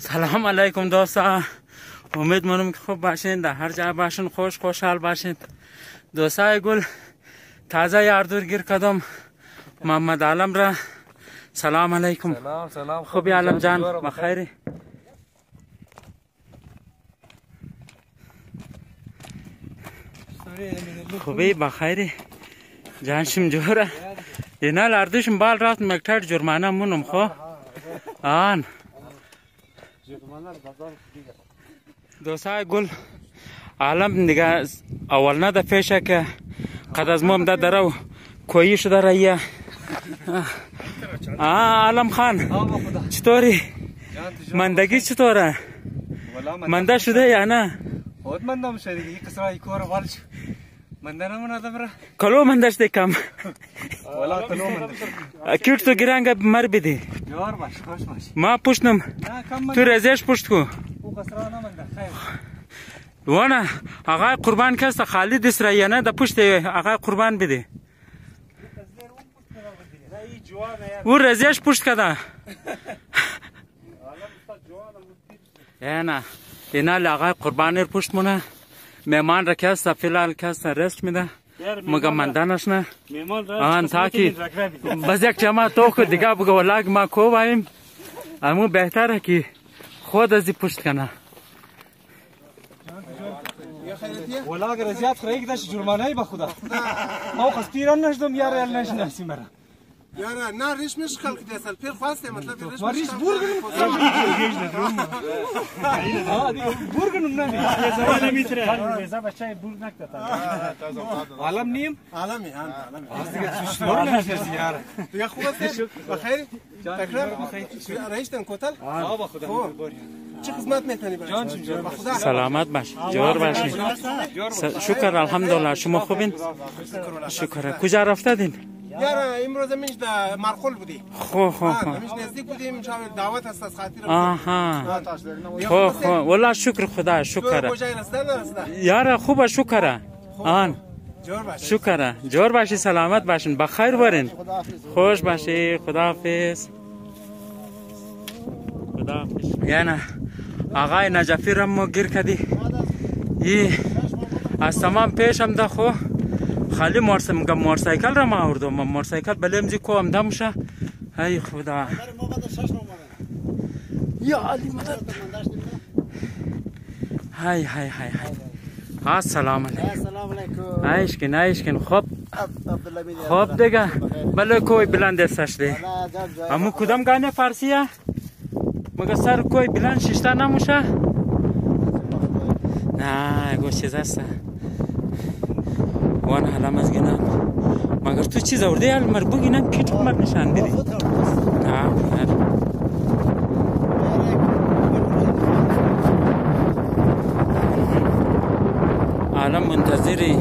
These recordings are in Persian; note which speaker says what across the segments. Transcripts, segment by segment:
Speaker 1: سلام علیکم دوستا، امیدوارم که خوب باشین، در هر جا باشین خوشحال باشین. دوستای گل تازه یاردور گیر کردم محمد عالم را. سلام علیکم.
Speaker 2: سلام.
Speaker 1: خوبی عالم جان؟ بخیری؟ خوبی بخیری جانشم جوره اینا لاردشم بال رفت مکتر جرمانه مونم خو آن دوستای گل عالم دیگه اول نه ده پیشه که قد از مام ده درو کویی شده رایه. عالم خان چطوری؟ مندگی چطوره؟ منده شده یا نه؟
Speaker 2: خود مندم شده دیگه قصرای کور والش منده نمونه دبره
Speaker 1: کلو مندش دیکم
Speaker 2: ولا کلو منده
Speaker 1: کیٹ تو گرانگه مر بیدی
Speaker 2: یار باش خوش باش
Speaker 1: ما پشتم تو رزش پشت کو
Speaker 2: او قصرا نمنده خیر
Speaker 1: وانا آقای قربان کست خالد اسرائیانه ده پشت آقای قربان بیدی او رزش پشت کده نه اینا لاغای قربانی پشت مونه مهمان را کست فیلال کست رست میده مگه مندانش نه آن تاکی بس یک جمع تو که دیگه بگه ولاگ ما کو بایم امو بهتره که خود ازی پشت کنه
Speaker 2: ولاگ رزیات خریگ داشت جرمانه به خدا ما خستیران نشدم یار ال نشناسی مرا
Speaker 3: یاره نه ریش مشکل که اصل پیر خواسته مطلب ریش
Speaker 2: ریش بورگنم بورگنم نه
Speaker 4: زمان نمیتره رضا بچه بورگ نکته
Speaker 2: عالم نیم
Speaker 3: عالمی
Speaker 2: یار
Speaker 3: دیگه خوب است بخیر تکرار رئیستن کوتل
Speaker 2: با خدا
Speaker 3: چه خدمت میکنی برای خدا
Speaker 1: سلامت باش جور باشین شکر الحمدلله شما خوبین شکر کجا رفتادین
Speaker 3: یارا امروز منش در مرخول بودی
Speaker 1: خو
Speaker 3: منش نزدیک بودیم شاید دعوت است از خاطر
Speaker 1: آها خو والله شکر خدا شکر
Speaker 3: کجای رسیدن
Speaker 1: یارا خوبه شکر آن
Speaker 3: جور باش
Speaker 1: شکر جور باشی سلامت باشین بخیر برین خوش باشی خداحافظ خداحافظ. یعنی آقای نجفی را ما گیر کردی ای از تمام پیشم ده خو خالی مورسایکل را ما آوردم مورسایکل بلمزی کو هم دمشه ای خدا یا علی مدد های السلام علیکم عیشکن خوب دیگه بله کوی بلند استش دی امو کدام گانه فارسیه مگه سر کوی بلند ششتا نموشه نه گوش چیز است وان حالا مزگینم مگر تو چیز آورده حال مر بگینم کیت مر نشان بدی نه عالم منتظری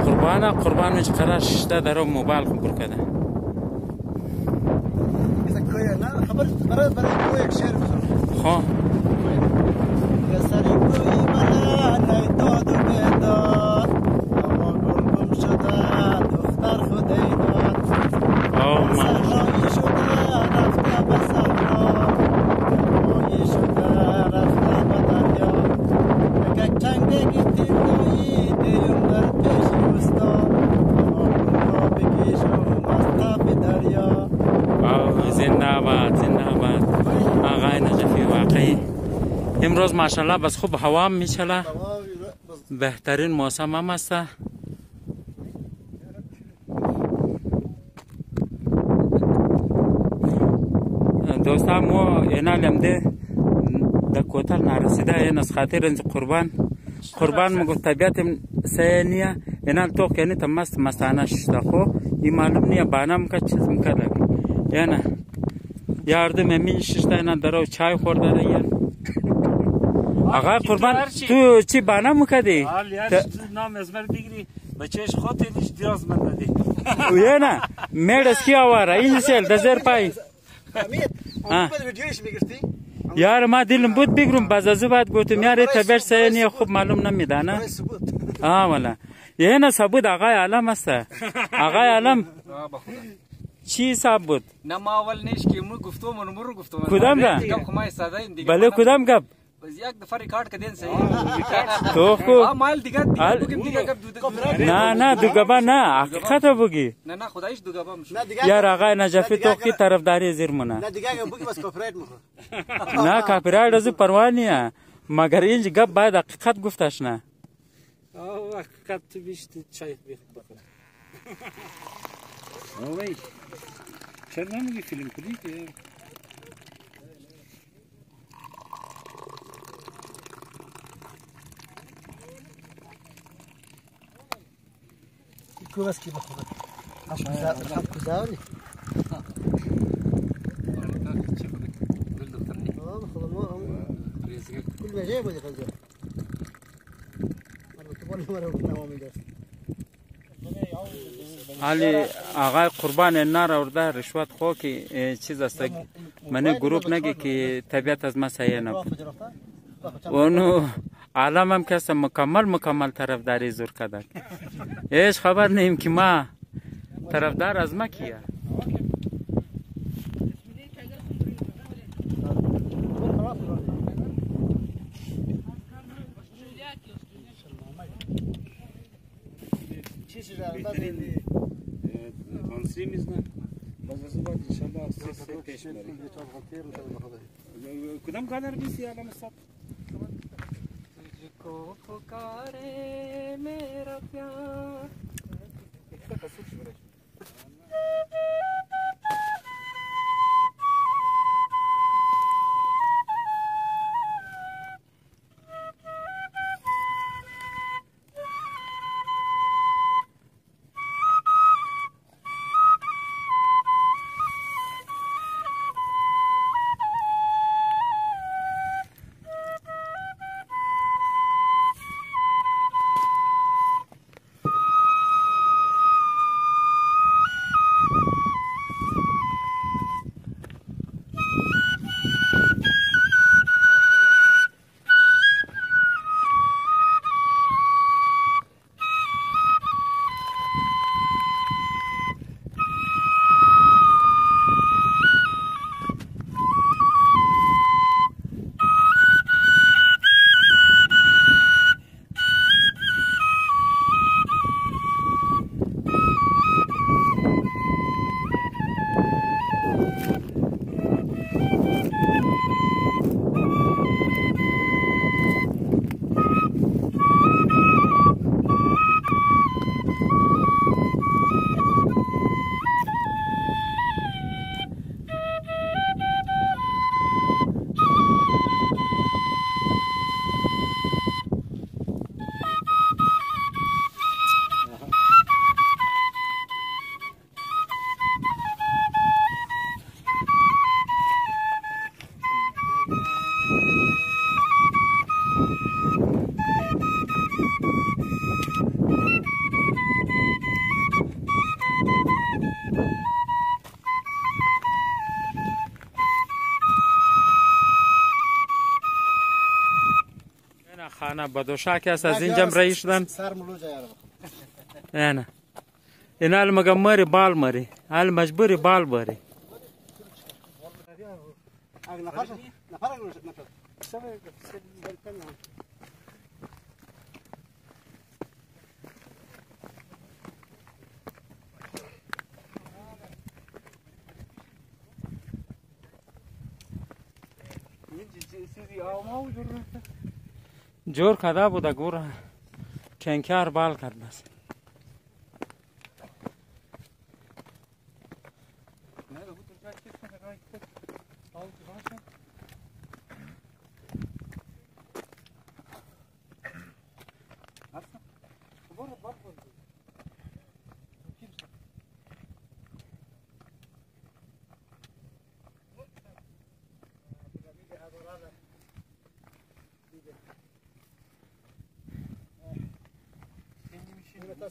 Speaker 1: قربان مش قرار شده در موبایل خبر کده
Speaker 3: خبر برای کوی یک شعر بزن
Speaker 1: خو
Speaker 3: یا سری کوی بلا نیداد و بیداد اما گم شده دختر خودی داد سرمایی شده رفته به صحرا سرمایی شده رفته به دریا یک چنگی تیمایی دیم در پیش استاد اما گم را بکشم از تاب دریا
Speaker 1: زنده‌باد آقای نجفی واقعی امروز ماشاءالله بس خوب هوا میچله بهترین موسم هم است دوستا مو اینا لمده در کوتل نرسیده این از خاطر اینج قربان مگو طبیعت سینیه اینا تو کنی تا مستانه شده خو این معلوم نیه بانم که چیز میکرده یعنی یاردم امین ششته اینا درو چای خورده دیگر آقا قربان تو چی بانه میکردی؟
Speaker 4: نام از من بگیری بچهش خاطرش دراز من دادی
Speaker 1: یعنی میرس کی آواره این سیل دزر پای
Speaker 3: امید ویدیویش میگرفتی؟
Speaker 1: یار ما دیلم بود بگیرم باز از بعد گفتم یار طبیعت سینیه خوب معلوم نمیدانه والا یعنی ثبوت آقای عالم است آقای عالم چی حساب بود؟
Speaker 2: نه ما اول نیش که مو گفتم رو گفتم
Speaker 1: کدام را؟
Speaker 2: گپ خمای ساده این دیگه
Speaker 1: بله کدام گپ؟
Speaker 2: بس یک دفعه ریکارد کردین صحیح
Speaker 1: تو خو
Speaker 2: مال دیگه بگیم دیگه گپ
Speaker 1: نه دو گبا نه حقیقت بگی
Speaker 2: نه خدایش دو گپ میشه
Speaker 1: یار آقای نجفی تو کی طرفداری زیرمونه
Speaker 3: نه دیگه بگی بس کپی رایت میخواد
Speaker 1: نه کپی رایت از پروا نیه مگر اینج گپ باید حقیقت گفتش نه
Speaker 4: حقیقت تو بیشت چای بخور اوی چرا نمیگی فیلم کلی که
Speaker 3: کوبس کی بخواد خب گذاری كل ما جايبه دي خنزير
Speaker 1: علی آقای قربان نار ورده رشوت خو که چیز است من گروپ نگی که طبیعت از ما صحیح نبود اونو عالم هم کس مکمل طرفداری زور کردن هیچ خبر نیم که ما طرفدار از ما کیه
Speaker 4: کدام کادر بیسی علم صد
Speaker 2: तुझको पुकारे मेरा प्यार
Speaker 1: خانه بدوشاک است از اینجا رئیس شدن
Speaker 3: سر ملو جای
Speaker 1: نه این حال مگه مری بال مری حال مجبوری بال بری جور کده بوده گوره کنکر بال کرد بس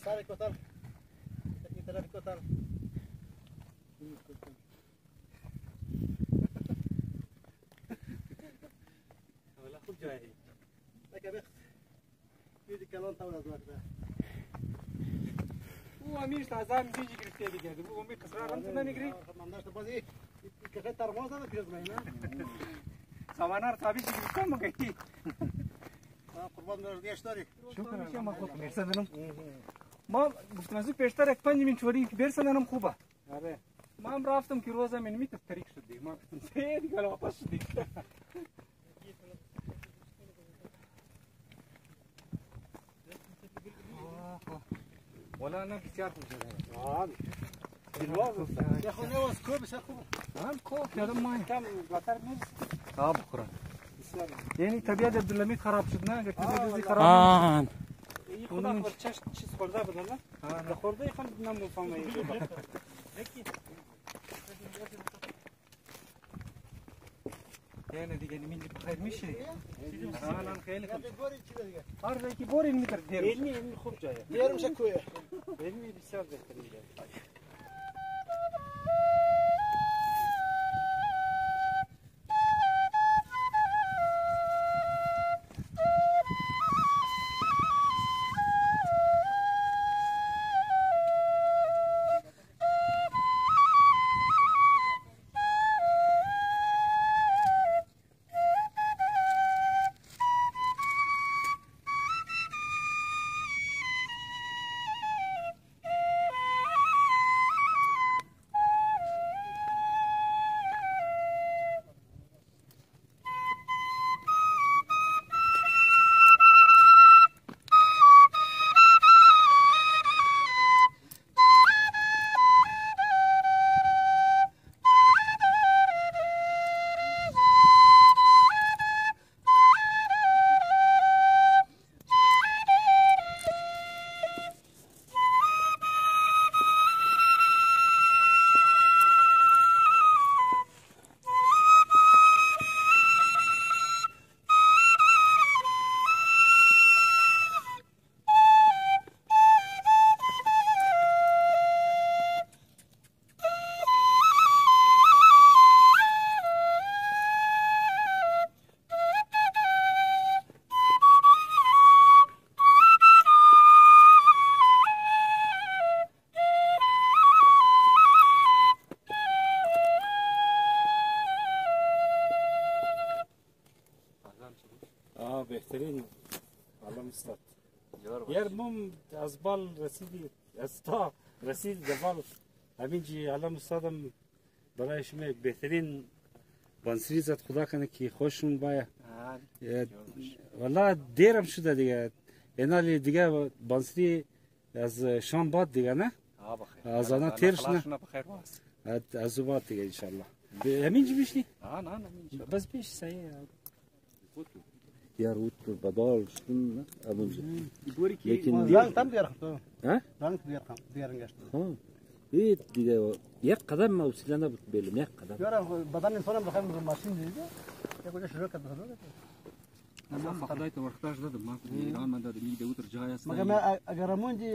Speaker 3: سر کوتاه این طرف کوتاه
Speaker 4: ولی خوب جایی
Speaker 3: نکه بخ بیدی کلان تاول از وقت
Speaker 2: او امیش تازه میگی گرفته دیگه او امی قصرا هم نمیگیری
Speaker 3: من داشت بازی که ترماز داد پیش من نه
Speaker 2: سامانار تابی گرفتم مگه
Speaker 3: قربان دیش داری
Speaker 2: شکر میشه ما خود میرسندم ما گفتم از پیشتر یک 5 من چوری برسندم خوبه
Speaker 3: آره
Speaker 2: ما هم رفتم که روزا من میت طریق شد دیگه ما گفتم سه دیگه واپس شد دیگه ولا انا بسيار
Speaker 3: يا اخو نواس كوب يا اخو
Speaker 2: هم كوب يا دمي
Speaker 3: كم قطر نص
Speaker 2: بكره يعني طبيعه عبد الحميد خراب شدنا قلت له خراب
Speaker 1: آن
Speaker 3: خدا خبر چیز خورده بدن نه خورده خان نمیفهمه
Speaker 2: يعني دیگه نمیدی بخیر میشه الان خیلی خوب
Speaker 3: بوری چی دیگه
Speaker 2: هر جایی که بوری میتر دیر
Speaker 3: علمی خوب جایه دیرم شکوه
Speaker 2: علمی بسیار بهترین جای
Speaker 4: بهترین علم استاد یار مم از بال رسیدی از تا رسید دبال همینجی علم استادم برای شما بهترین بانسری زد خدا کنه که خوشون باید والله دیرم شده دیگه اینالی دیگه بانسری از شام باد دیگه نه از آنها تیرش نه از او باد دیگه انشالله همینجی بیشنی؟
Speaker 2: نه
Speaker 4: بس بیش سایه
Speaker 5: Diğer ut badal şun abunca.
Speaker 2: بوری که
Speaker 5: Lekin
Speaker 3: رنگ tam diğer تو
Speaker 5: ha?
Speaker 3: رنگ diğer geçti
Speaker 5: Ha. Evet diye yak kadam mı usilana but belim yak kadam.
Speaker 3: يرى بدن انسان بخير من ماشين دي يا كل شيء ركب هذول
Speaker 2: من فقدت ورختاش دادم ما ایران من دادم میده اوتر جای است
Speaker 3: ما ما اگرمون دي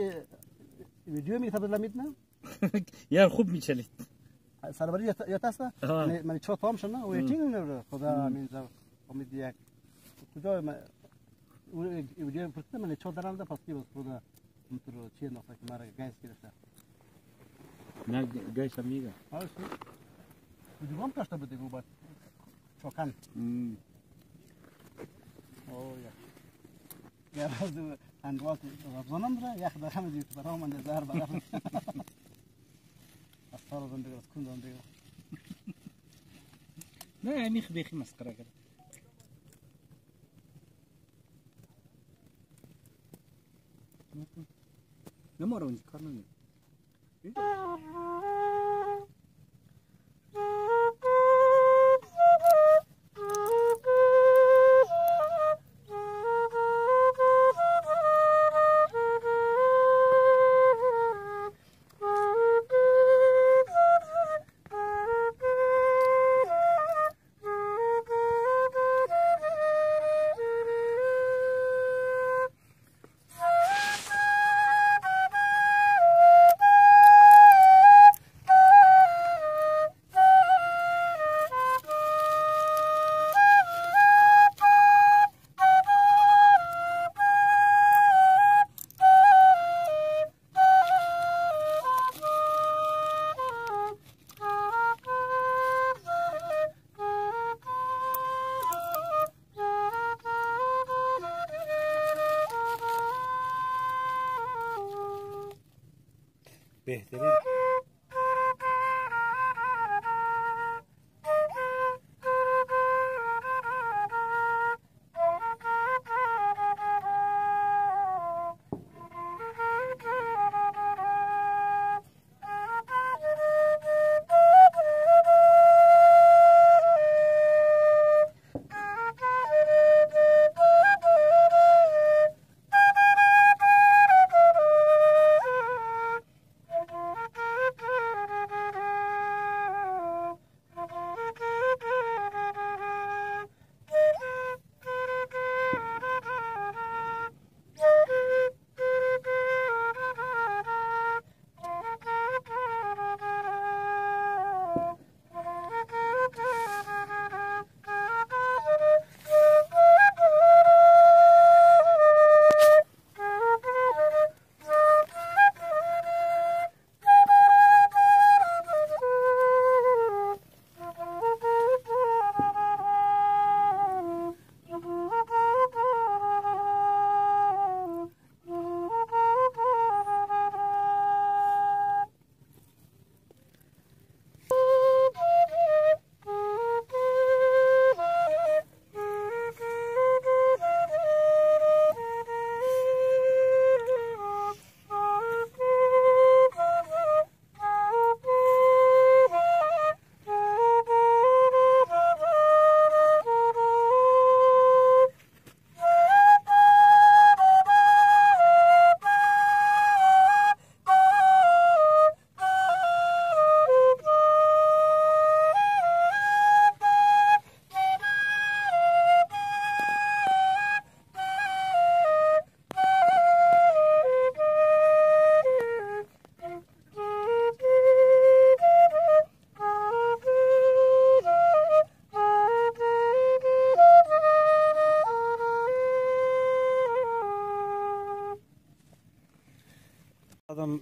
Speaker 3: فيديو می تبدل لمیدنا
Speaker 5: Yer خوب میچلید.
Speaker 3: سالبری یا تاستا من چه تام شدن و یتین نه خدا میذار امید یک کجا ما ویدیو پرسته من چه درام ده پس کی بود خدا مترو چی نقطه که مرا گایس گرفته
Speaker 5: Ne gayş amiga.
Speaker 3: آره ویدیو هم کاشته بده گوبات چوکان اوه یا راز اندوات رمضان را یا خدا هم دیت برام من زهر برام اصلا زندگی از کن زندگی
Speaker 5: Ne amik bixi مسخره کرد.
Speaker 2: نمارو اونجا کار نمی
Speaker 4: بهترین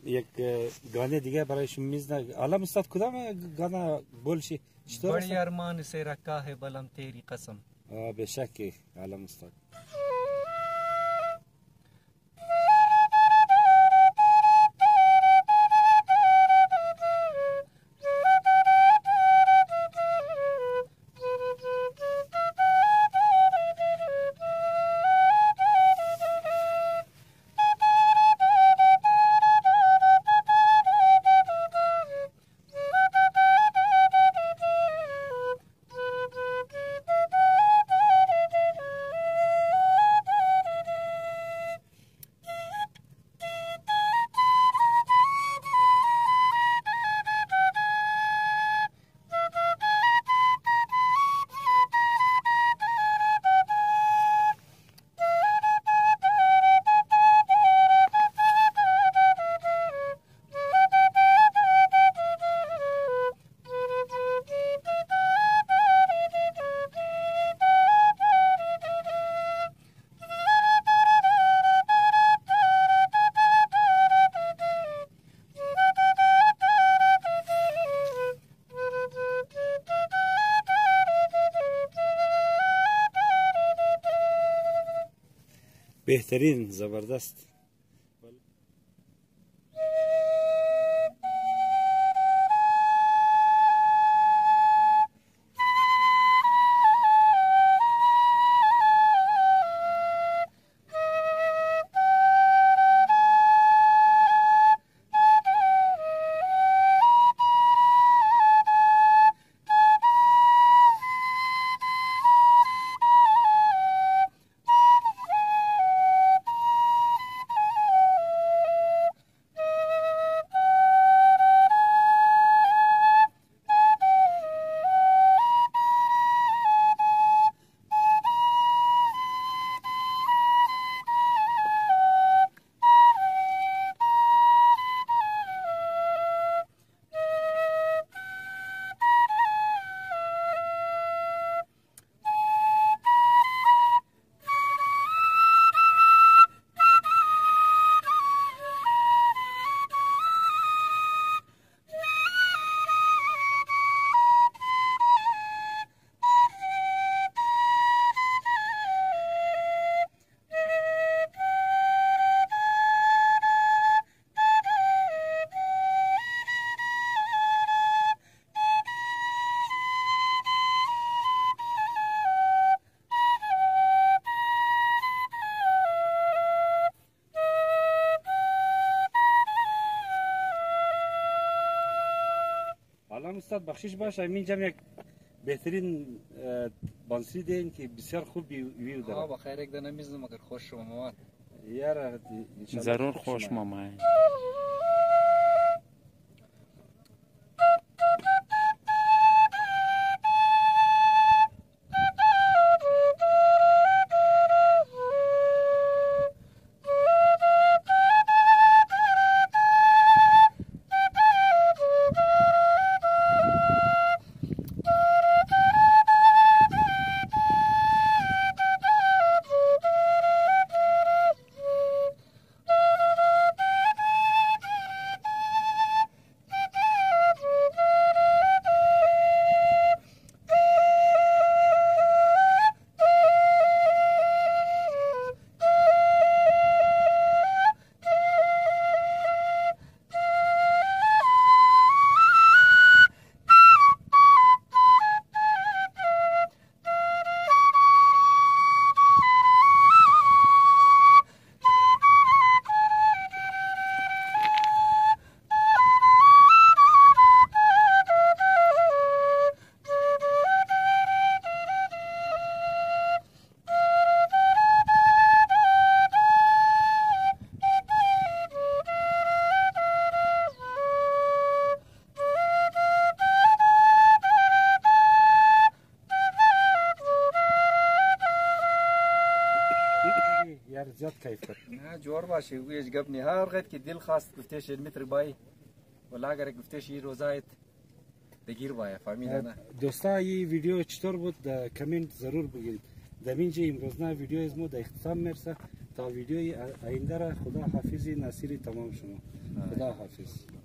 Speaker 4: یک گانه دیگه برایش میزنه. الان استاد کدام گانه بولشی چطور
Speaker 6: بڑی ارمان سے رکھا ہے بلم تیری قسم.
Speaker 4: به شک الان استاد بهترین زبردست. علم استاد بخشش باشه اینجا یک بهترین بانسری دین که بسیار خوب ویو داره.
Speaker 6: ها بخیر یک دانه میزنم مگر خوش شما مامان.
Speaker 4: یار
Speaker 1: ضرور خوش مامان.
Speaker 4: زیاد کیف کرد.
Speaker 6: نه جوار باشه ویش گپ نه هر وقت که دل خواست گفتش متر بای ولی اگر گفتش این روزایت بگیر باید فهمیدی نه.
Speaker 4: دوستا این ویدیو چطور بود در کامنت ضرور بگید. دمینجا امروز نه ویدیو از ما در اختتام میرسه تا ویدیوی آینده را خدا حافظی نصیری تمام شما. خدا حافظ.